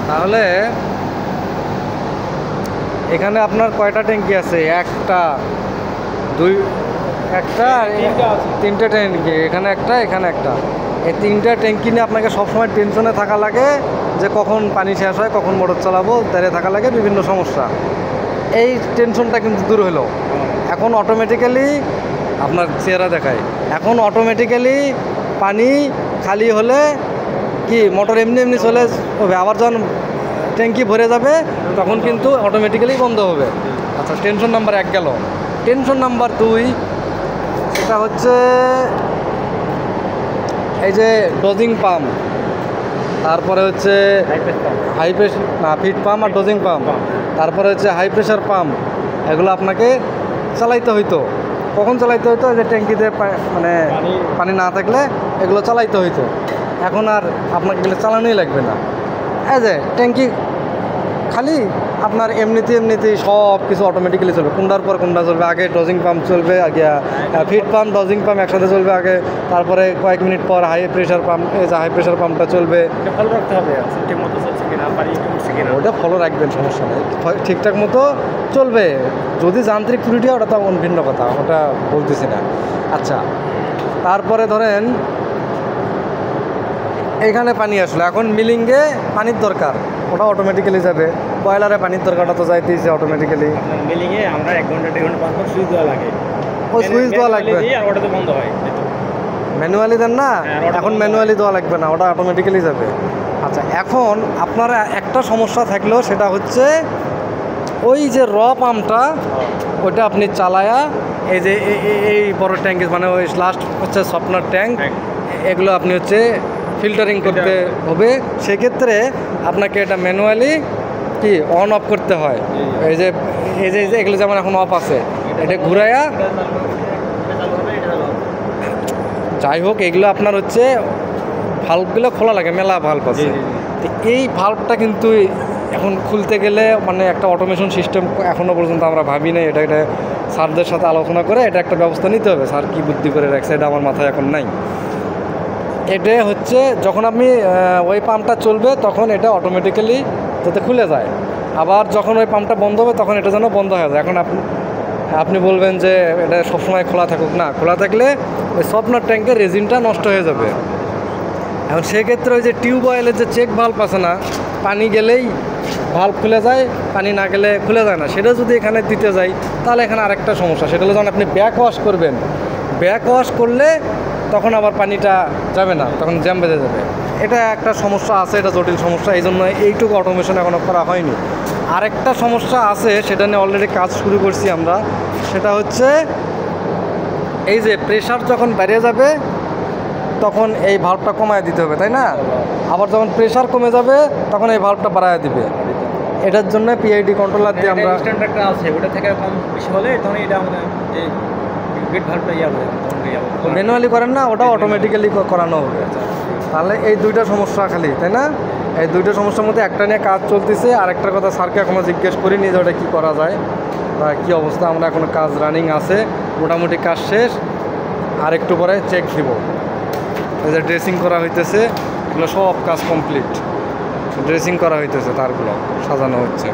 তাহলে এখানে আপনার কয়টা ট্যাঙ্কি আছে? একটা, দুই, একটা, তিনটা ট্যাঙ্কি। এখানে একটা, এখানে একটা। এই তিনটা ট্যাঙ্কি নিয়ে আপনাকে সবসময় টেনশনে থাকা লাগে যে কখন পানি শেষ হয়, কখন মোটর চালাবো, দাঁড়িয়ে থাকা লাগে, বিভিন্ন সমস্যা। এই টেনশনটা কিন্তু দূর হলো। এখন অটোমেটিক্যালি আপনার চেহারা দেখায়, এখন অটোমেটিক্যালি পানি খালি হলে কি মোটর এমনি এমনি চলে হবে, আবার যখন ট্যাঙ্কি ভরে যাবে তখন কিন্তু অটোমেটিক্যালি বন্ধ হবে। আচ্ছা, টেনশন নাম্বার 1 গেল। টেনশন নাম্বার 2, সেটা হচ্ছে এই যে ডোজিং পাম্প, তারপরে হচ্ছে হাই প্রেশার না ফিট পাম্প আর ডোজিং পাম্প, তারপরে হচ্ছে হাই প্রেশার পাম্প। এগুলো আপনাকে চালাইতে হইতো। কখন চালাইতে হইতো? যে ট্যাঙ্কিতে মানে পানি না থাকলে এগুলো চালাইতে হইতো। এখন আর আপনাকে এগুলো চালানোই লাগবে না। এই যে ট্যাঙ্কি খালি, আপনার এমনিতেই সব কিছু অটোমেটিক্যালি চলবে। কোনটার পর কোনটা চলবে, আগে ডোজিং পাম্প চলবে, আগে ফিট পাম্প ডোজিং পাম্প একসাথে চলবে আগে, তারপরে কয়েক মিনিট পর হাই প্রেশার পাম্প, এই যে হাই প্রেশার পাম্পটা চলবে। ফলো রাখতে হবে ঠিকমতো চলছে কিনা, পানি উঠছে কিনা, ওটা ফলো রাখবেন, সমস্যা নেই, ঠিকঠাক মতো চলবে। যদি যান্ত্রিক ত্রুটি হয় ওটা তো ভিন্ন কথা, ওটা বলতেছি না। আচ্ছা, তারপরে ধরেন এখানে পানি আসলো, এখন মিলিংয়ে পানির দরকার, ওটা অটোমেটিক্যালি যাবে। বয়লারে পানির দরকারটা তো যাইতেইছে অটোমেটিক্যালি। মিলিংয়ে আমরা 1 ঘন্টা 1.5 ঘন্টা পর সুইচ দেওয়া লাগে। ওই সুইচ দেওয়া লাগবে, আর ওটা তো বন্ধ হয়। ম্যানুয়ালি দেন না, এখন ম্যানুয়ালি দেওয়া লাগবে না, ওটা অটোমেটিক্যালি যাবে। আচ্ছা, এখন আপনার একটা সমস্যা থাকলেও সেটা হচ্ছে ওই যে র পাম্পটা, ওইটা আপনি চালায়া এই যে এই বড় ট্যাঙ্ক, মানে ওই লাস্ট হচ্ছে সফটনার ট্যাঙ্ক, এগুলো আপনি হচ্ছে ফিল্টারিং করতে হবে। সেক্ষেত্রে আপনাকে এটা ম্যানুয়ালি কি অন অফ করতে হয়। এই যে এগুলো যেমন এখন অফ আছে, এটা ঘুরাইয়া, যাই হোক এগুলো আপনার হচ্ছে ভাল্বগুলো খোলা লাগে, মেলা ভাল্ব আছে। তো এই ভাল্বটা কিন্তু এখন খুলতে গেলে মানে একটা অটোমেশন সিস্টেম এখনও পর্যন্ত আমরা ভাবি নাই। এটা স্যারদের সাথে আলোচনা করে এটা একটা ব্যবস্থা নিতে হবে। স্যার কী বুদ্ধি করে রাখছে এটা আমার মাথায় এখন নাই। এটা হচ্ছে যখন আপনি ওই পাম্পটা চলবে তখন এটা অটোমেটিক্যালি যাতে খুলে যায়, আবার যখন ওই পাম্পটা বন্ধ হবে তখন এটা যেন বন্ধ হয়ে যায়। এখন আপনি বলবেন যে এটা সবসময় খোলা থাকুক, না, খোলা থাকলে ওই সফটনার ট্যাঙ্কের রেজিনটা নষ্ট হয়ে যাবে। এখন সেক্ষেত্রে ওই যে টিউব অয়েলের যে চেক ভাল্ব আছে না, পানি গেলেই ভাল্ব খুলে যায়, পানি না গেলে খুলে যায় না, সেটা যদি এখানে দিতে যাই তাহলে এখানে আরেকটা সমস্যা। সেটা হলো যখন আপনি ব্যাক ওয়াশ করবেন, ব্যাক ওয়াশ করলে তখন আবার পানিটা যাবে না, তখন জ্যাম বেঁধে যাবে। এটা একটা সমস্যা আছে, এটা জটিল সমস্যা, এই জন্য এইটুকু অটোমেশন এখনও করা হয়নি। আরেকটা সমস্যা আছে, সেটা নিয়ে অলরেডি কাজ শুরু করছি আমরা। সেটা হচ্ছে এই যে প্রেশার যখন বেড়ে যাবে তখন এই ভাল্বটা কমায় দিতে হবে, তাই না? আবার যখন প্রেশার কমে যাবে তখন এই ভাল্বটা বাড়ায় দিবে। এটার জন্য পিআইডি কন্ট্রোলার দিয়ে আমরা স্ট্যান্ডার্ডটা আছে, ওটা থেকে কম বেশি হলে তখন এটা আমাদের যে গেট ভাল্বটা ম্যানুয়ালি করেন না, ওটা অটোমেটিক্যালি করানো হবে। তাহলে এই দুইটা সমস্যা খালি, তাই না? এই দুইটা সমস্যার মধ্যে একটা নিয়ে কাজ চলতেছে, আরেকটা কথা স্যারকে এখনও জিজ্ঞেস করিনি যে ওটা কী করা যায় বা কী অবস্থা। আমরা এখনও কাজ রানিং আছে, মোটামুটি কাজ শেষ, আর একটু পরে চেক দিব। এই যে ড্রেসিং করা হইতেছে, এগুলো সব কাজ কমপ্লিট, ড্রেসিং করা হইতেছে, তারগুলো সাজানো হচ্ছে।